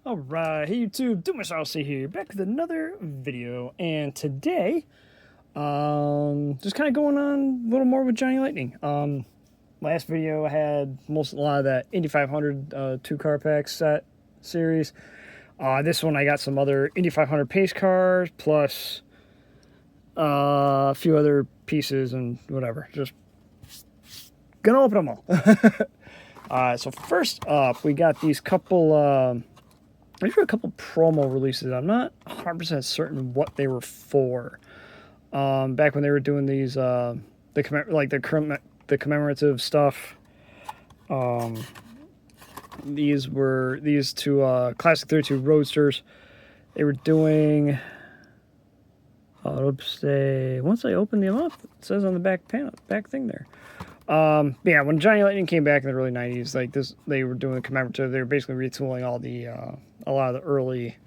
Alright, hey YouTube, DoMyself here, back with another video, and today, just kind of going on a little more with Johnny Lightning. Last video I had a lot of that Indy 500 two-car pack set series. This one I got some other Indy 500 pace cars, plus a few other pieces and whatever. Just gonna open them all. So first up, we got these couple... These were a couple promo releases. I'm not 100% certain what they were for. Back when they were doing these, the commemorative stuff. These were these two classic 32 Roadsters. They were doing. Once I opened them up, it says on the back thing there. Yeah, when Johnny Lightning came back in the early 90s, like this, they were doing the commemorative. They were basically retooling all the a lot of the early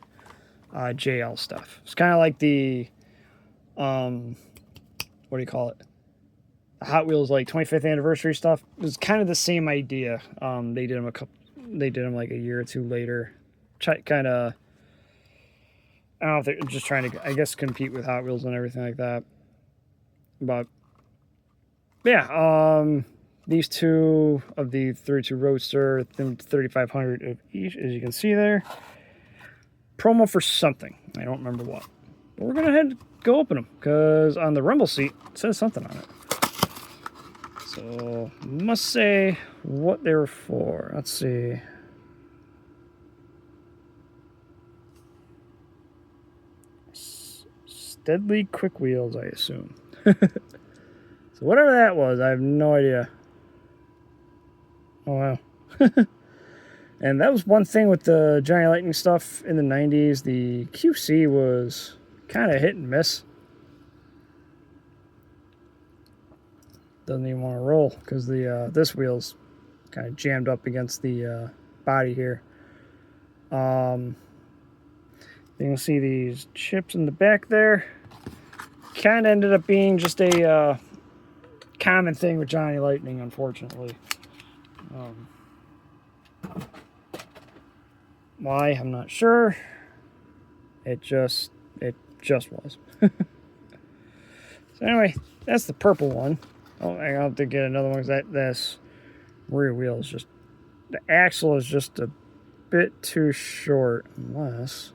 JL stuff. It's kind of like the what do you call it? The Hot Wheels like 25th anniversary stuff. It was kind of the same idea. They did them They did them like a year or two later. Kind of. I don't know if they're just trying to, I guess, compete with Hot Wheels and everything like that. But yeah, these two of the 32 Roadster, 3,500 of each, as you can see there. Promo for something. I don't remember what. But we're going to go open them, because on the rumble seat, it says something on it. So, must say what they were for. Let's see. Steadily Quick Wheels, I assume. So whatever that was, I have no idea. Oh, wow. And that was one thing with the Johnny Lightning stuff in the 90s. The QC was kind of hit and miss. Doesn't even want to roll because the this wheel's kind of jammed up against the body here. You can see these chips in the back there. Kind of ended up being just a common thing with Johnny Lightning, unfortunately. Why, I'm not sure. It just was. So anyway, that's the purple one. Oh, I have to get another one because this rear wheel is just, the axle is just a bit too short, unless.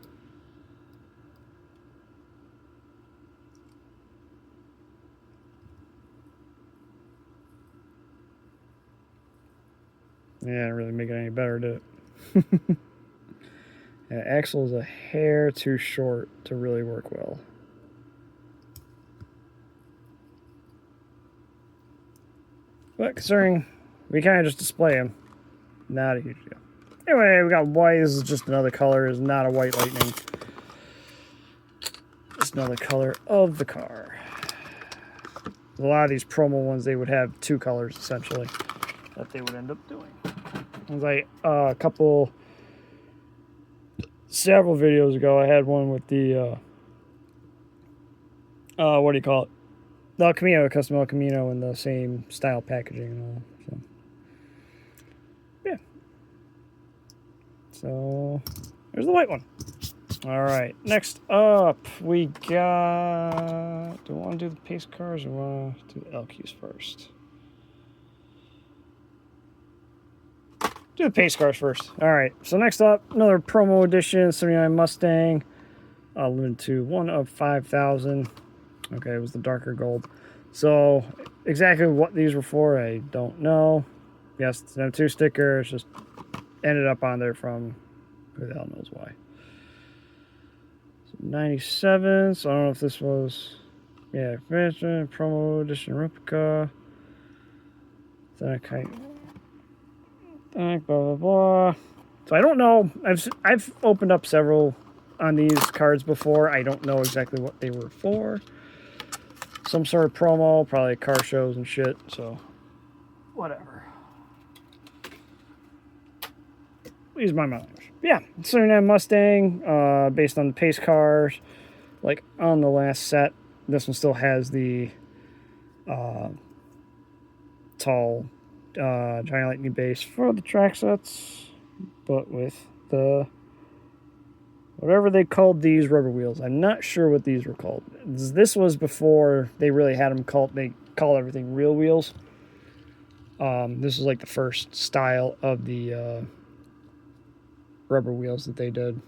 Yeah, it didn't really make it any better, did it? The axle is a hair too short to really work well. But considering we kind of just display them, not a huge deal. Anyway, we got white. This is just another color. It's not a white Lightning. Just another color of the car. A lot of these promo ones, they would have two colors, essentially, that they would end up doing. It was like several videos ago, I had one with the, what do you call it? The El Camino, custom El Camino, in the same style packaging and all. So, yeah. So, there's the white one. All right, next up, we got... Do I want to do the pace cars or want to do the Elkys first? Do the pace cars first. All right, so next up, another promo edition, 79 Mustang, limited to 1 of 5,000. Okay, it was the darker gold. So, exactly what these were for, I don't know. Yes, it's an M2 sticker. It's just ended up on there from who the hell knows why. So 97, so I don't know if this was, yeah, promo edition replica. Then I kind of, blah, blah, blah. So I don't know. I've opened up several on these cards before. I don't know exactly what they were for. Some sort of promo, probably car shows and shit, so whatever. Use my mileage. Yeah, 79 Mustang, based on the pace cars. Like on the last set, this one still has the tall Johnny Lightning base for the track sets, but with the Whatever they called these rubber wheels. I'm not sure what these were called. This was before they really had them called, they call everything real wheels. This is like the first style of the rubber wheels that they did.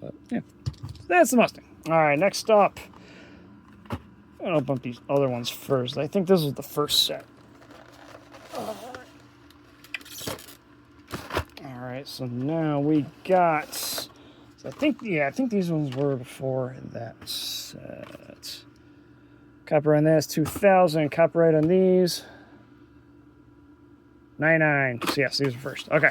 But yeah, that's the Mustang. All right, next up, I'll open up these other ones first. I think this was the first set. All right, so now we got. So I think these ones were before that set. Copyright on this 2000. Copyright on these 99. So yes, these are first. Okay.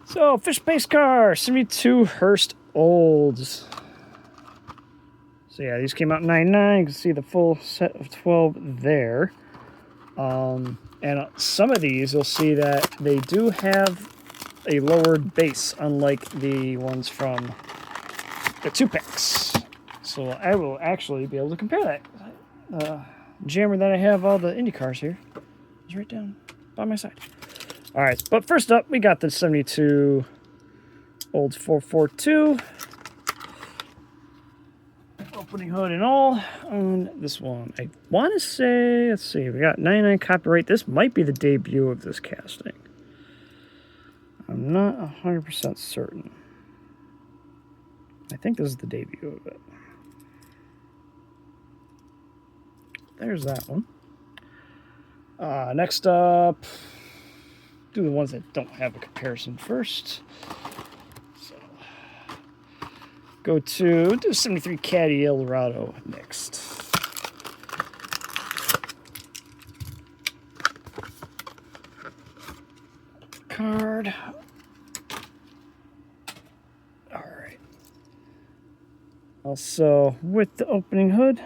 So fish pace car 72 Hearst Olds. So yeah, these came out in 99. You can see the full set of 12 there. And some of these, you'll see that they do have a lowered base, unlike the ones from the 2-packs. So I will actually be able to compare that. Jammer that I have all the Indy cars here is right down by my side. All right, but first up, we got the 72 Olds 442. Opening hood and all on this one. I want to say, let's see, we got 99 copyright. This might be the debut of this casting. I'm not 100% certain. I think this is the debut of it. There's that one. Next up, do the ones that don't have a comparison first. Go to do 73 Caddy Eldorado next. Card. All right. Also, with the opening hood,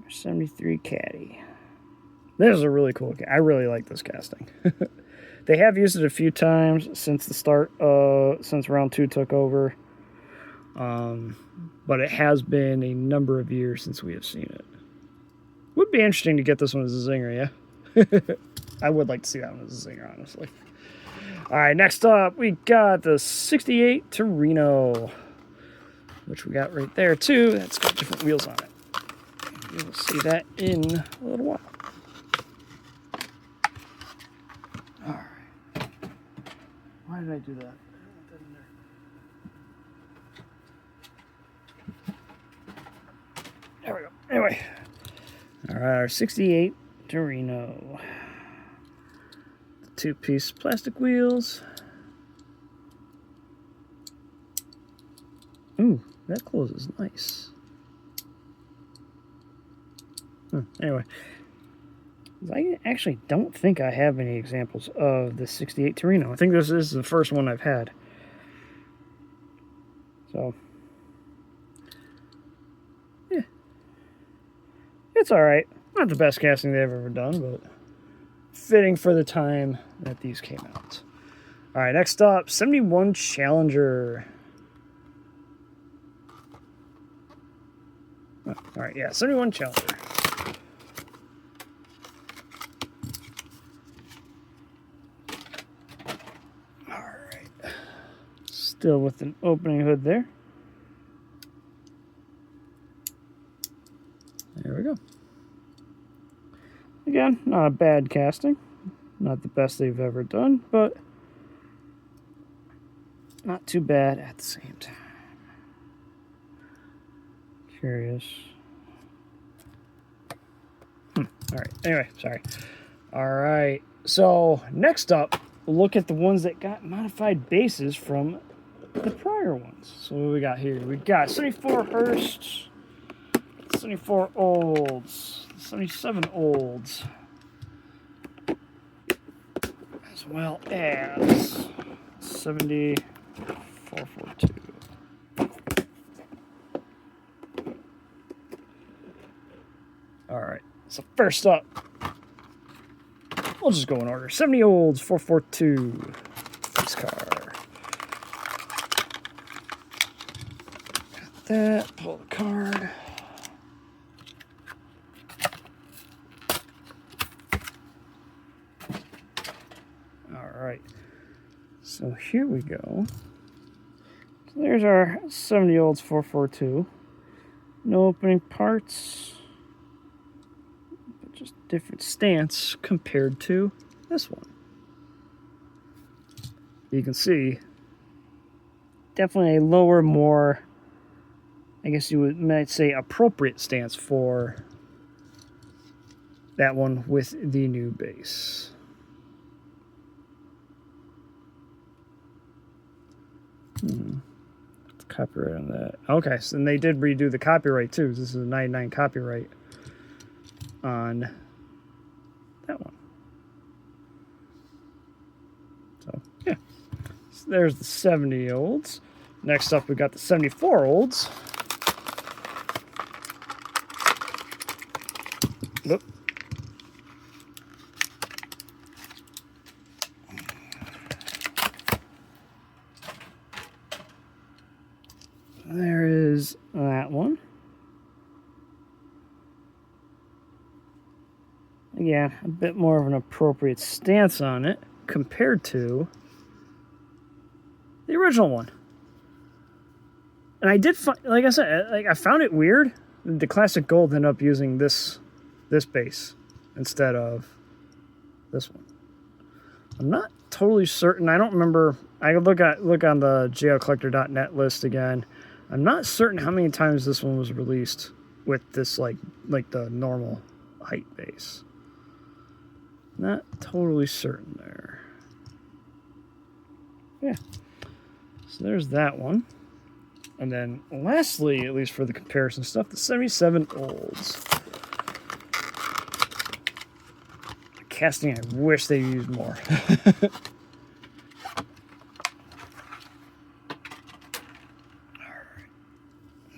73 Caddy. This is a really cool. I really like this casting. They have used it a few times since the start. Since round 2 took over. But it has been a number of years since we have seen it. Would be interesting to get this one as a zinger, yeah? I would like to see that one as a zinger, honestly. All right, next up, we got the 68 Torino, which we got right there, too. That's got different wheels on it. You'll see that in a little while. All right. Why did I do that? There we go. Anyway. All right, our 68 Torino. 2-piece plastic wheels. Ooh, that closes nice. Anyway. I actually don't think I have any examples of the 68 Torino. I think this is the first one I've had. So... it's alright. Not the best casting they've ever done, but fitting for the time that these came out. Alright, next up, 71 Challenger. Alright, yeah, 71 Challenger. Alright. Still with an opening hood there. There we go. Again, not a bad casting. Not the best they've ever done, but not too bad at the same time. Curious. Alright, anyway, sorry. Alright, so next up, look at the ones that got modified bases from the prior ones. So what we got here? We got 74 Hearst, 74 Olds, 77 Olds, as well as 70 442. All right, so first up, we'll just go in order. 70 Olds 442. This car. Got that. Pull the card. right. So here we go. So there's our 70 olds 442. No opening parts, but just different stance compared to this one. You can see definitely a lower, more, I guess you might say, appropriate stance for that one with the new base. Copyright on that. Okay, so they did redo the copyright too. This is a 99 copyright on that one. So, yeah. So there's the 70 olds. Next up, we got the 74 olds. Nope. There is that one. Yeah, a bit more of an appropriate stance on it compared to the original one. And I did find, like I said, I found it weird. The classic gold ended up using this base instead of this one. I'm not totally certain. I don't remember. I could look on the jlcollector.net list again. I'm not certain how many times this one was released with this like the normal height base. Not totally certain there. Yeah. So there's that one. And then lastly, at least for the comparison stuff, the 77 olds. Casting, I wish they used more.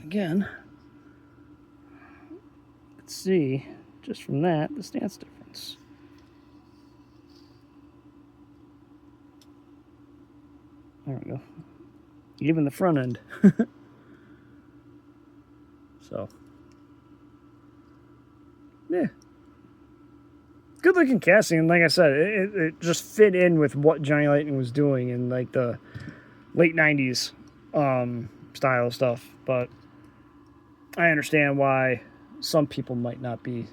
Again, let's see, just from that, the stance difference. There we go. Even the front end. So, yeah. Good looking casting, and like I said, it just fit in with what Johnny Lightning was doing in like the late 90s style stuff, but I understand why some people might not be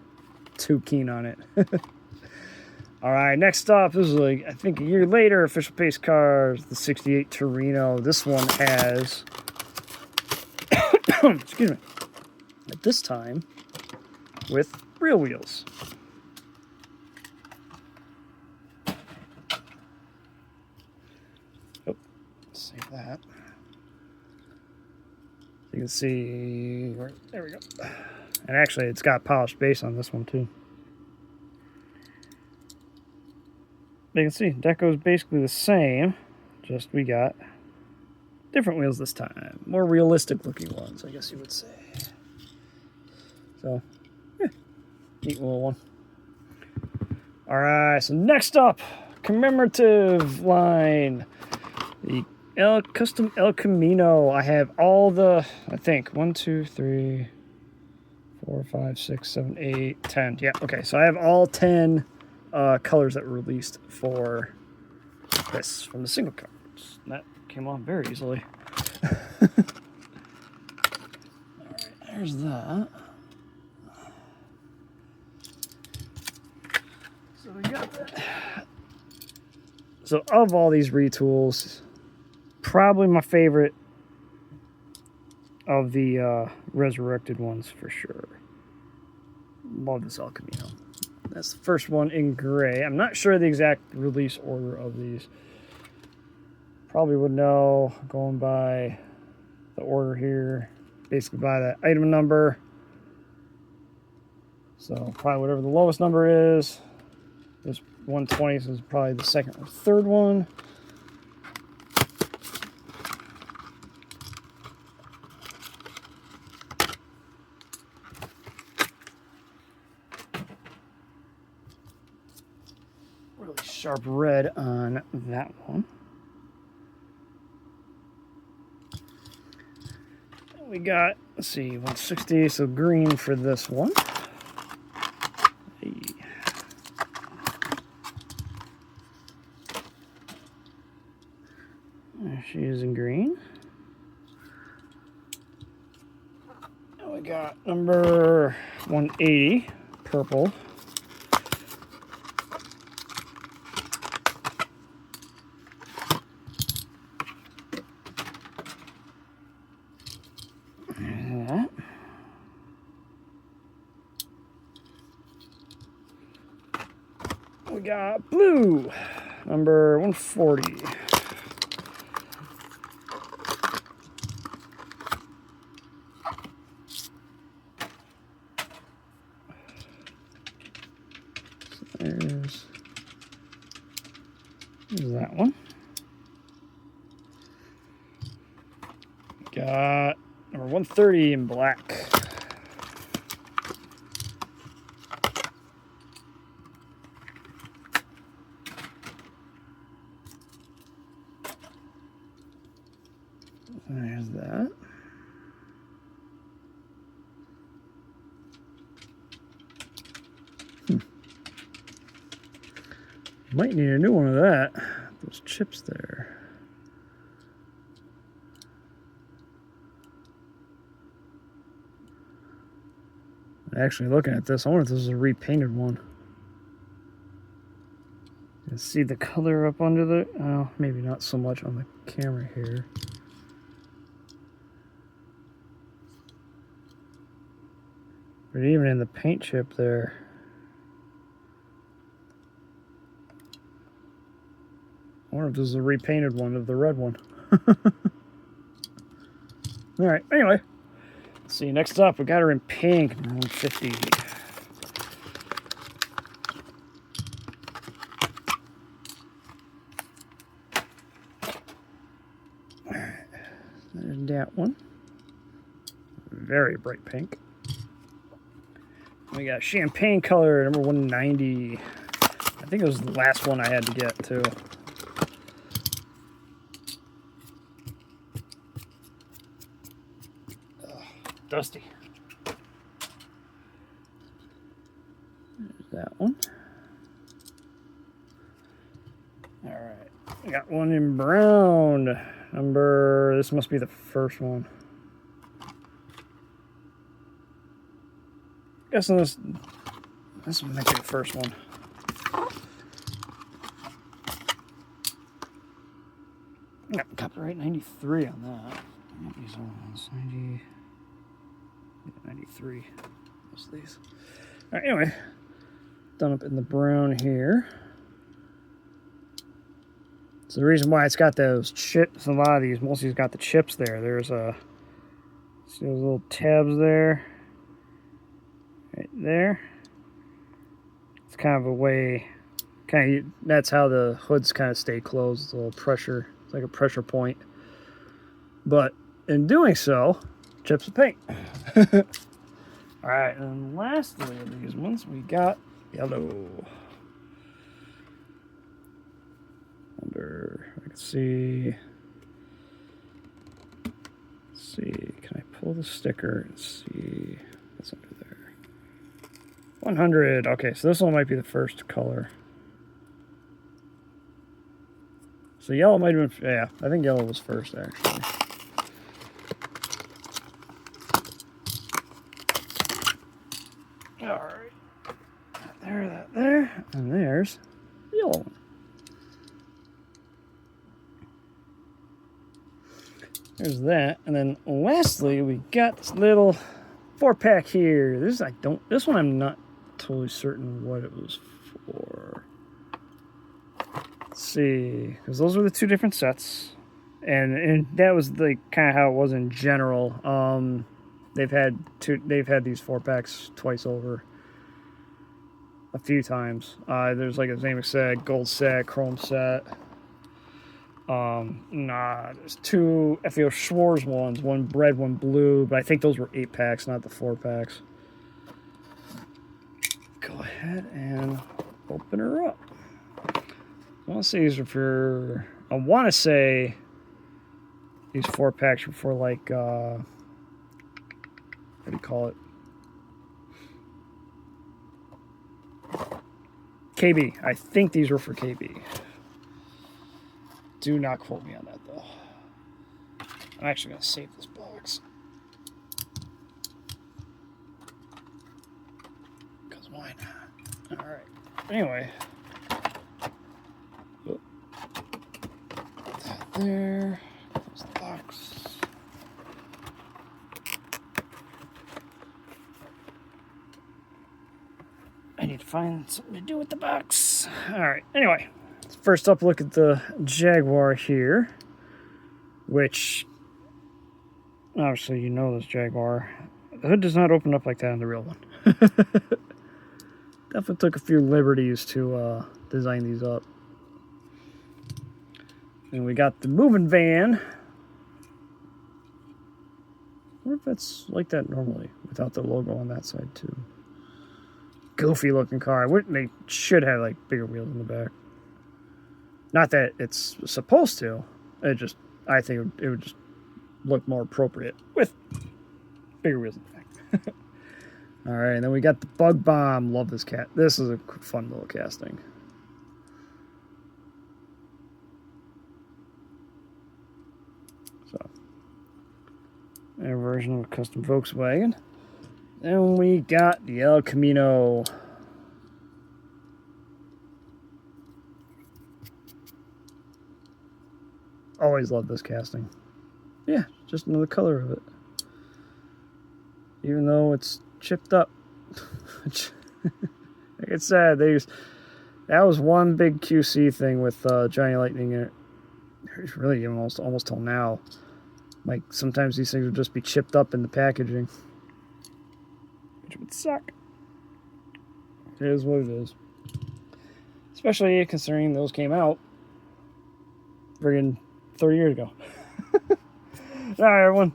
too keen on it. All right, next up, this is like, I think a year later, official pace cars, the 68 Torino. This one has, excuse me, at this time, with real wheels. Oh, save that. You can see, there we go. And actually, it's got polished base on this one, too. You can see, deco is basically the same, just we got different wheels this time. More realistic looking ones, I guess you would say. So, yeah, neat little one. Alright, so next up, commemorative line. The custom El Camino. I have all the, I think, 1, 2, 3, 4, 5, 6, 7, 8, 10. Yeah, okay, so I have all 10 colors that were released for this from the single cards. That came off very easily. Alright, there's that. So we got that. So of all these retools, probably my favorite of the resurrected ones for sure. Love this El Camino. That's the first one in gray. I'm not sure the exact release order of these. Probably would know going by the order here. Basically by that item number. So probably whatever the lowest number is. This 120 is probably the second or third one. Really sharp red on that one. We got, let's see, 160, so green for this one. Hey. There she is in green. And we got number 180, purple. There's that. We got blue, number 140. There's that one. Got number 130 in black. There's that. Might need a new one of that. Those chips there. Actually, looking at this, I wonder if this is a repainted one. You see the color up under the... Oh, maybe not so much on the camera here. But even in the paint chip there... I wonder if this is a repainted one of the red one. Alright, anyway. Let's see, next up, we got her in pink, 150. Alright, there's that one. Very bright pink. We got champagne color, number 190. I think it was the last one I had to get, too. Dusty. There's that one. All right, we got one in brown. This must be the first one. Guessing this might be the first one. Yeah, copyright 93 on that. These are ones 93. Most of these. All right, anyway, done up in the brown here. So the reason why it's got those chips, a lot of these, most of these got the chips there. There's see those little tabs there, right there. It's kind of a way, that's how the hoods kind of stay closed. It's a little pressure, it's like a pressure point. But in doing so, chips of paint. All right, and lastly of these ones, we got yellow. Under, I can see. Let's see, can I pull the sticker and see what's under there? 100. Okay, so this one might be the first color. So yellow might have been, yeah, I think yellow was first actually. All right, that there, and there's the yellow one. There's that, and then lastly we got this little 4-pack here. This one I'm not totally certain what it was for. Let's see, because those were the two different sets, and that was like kind of how it was in general. They've had these 4-packs twice over, a few times. There's like as Amy said, gold set, chrome set. There's two FAO Schwarz ones, one red, one blue, but I think those were 8-packs, not the 4-packs. Go ahead and open her up. I want to say these are for, I want to say these 4-packs were for like, what do you call it? KB. I think these were for KB. Do not quote me on that, though. I'm actually going to save this box. Because why not? Alright. Anyway. Put that there. Close the box. I need to find something to do with the box. Alright, anyway. First up, look at the Jaguar here. Which, obviously you know this Jaguar. The hood does not open up like that on the real one. Definitely took a few liberties to design these up. And we got the moving van. I wonder if that's like that normally, without the logo on that side too. Goofy looking car. They should have like bigger wheels in the back. Not that it's supposed to. I think it would just look more appropriate with bigger wheels in the back. All right, and then we got the Bug Bomb. Love this cat. This is a fun little casting. So, a version of a custom Volkswagen. Then we got the El Camino. Always love this casting. Yeah, just another color of it. Even though it's chipped up. Like I said, that was one big QC thing with Johnny Lightning in it. Really almost till now. Like sometimes these things would just be chipped up in the packaging. Which would suck. It is what it is. Especially considering those came out friggin' 30 years ago. Alright, everyone.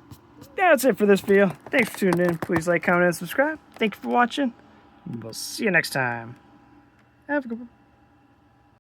That's it for this video. Thanks for tuning in. Please like, comment, and subscribe. Thank you for watching. We'll see you next time. Have a good one.